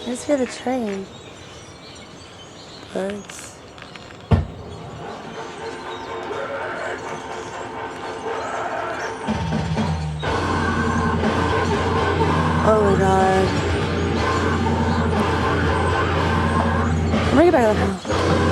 just hear the train. Birds. Oh my god. I'm gonna get back to the house.